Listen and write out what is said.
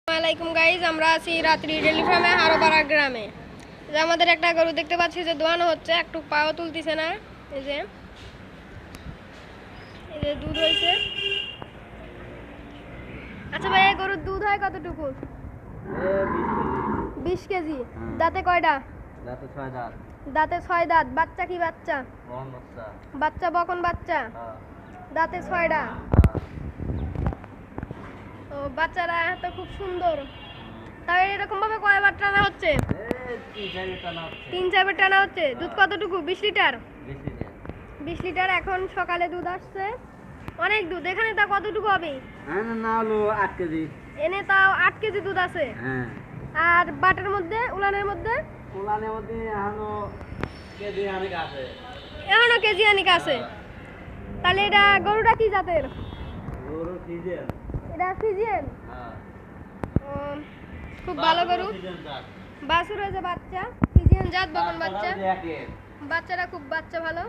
আসসালামাইকুম গাইজ, আমরা আছি রাত্রি ডেলি ফার্মে হারোপাড়া গ্রামে। যে আমাদের একটা গরু দেখতে পাচ্ছি যে দোয়ানো হচ্ছে, একটু পাও তুলতেছে না। এই যে দুধ হয়েছে। আচ্ছা ভাই, এই গরুর দুধ হয় কতটুকু? 20 কেজি। দাঁতে কয়টা? দাঁতে 6 দাঁত। দাঁতে 6 দাঁত। বাচ্চা কি বাচ্চা? বকন বাচ্চা। বাচ্চা বকন বাচ্চা। দাঁতে 6টা। তো বাচ্চারা তো খুব সুন্দর। তাই এরকম ভাবে কয়বার টানা হচ্ছে? 3-4 বার টানা হচ্ছে। দুধ কতটুকু? 20 লিটার। 20 লিটার। এখন সকালে দুধ আসছে, অনেক দুধ। এখানে তা কতটুকু হবে? না হলো 8 কেজি। এনে তাও 8 কেজি দুধ আছে। হ্যাঁ। আর বাটের মধ্যে, উলানের মধ্যে এখনো কেজি অনেক আছে। এখনো কেজি অনেক আছে। তাহলে এটা গরুটা কি জাতের? গরু ফিজিয়ান। এটা ফিজিয়ান। হ্যাঁ। খুব ভালো গরু। বাছুর হয়েছে বাচ্চা, ফিজিয়ান জাত বকন বাচ্চা। বাচ্চারা খুব বাচ্চা ভালো।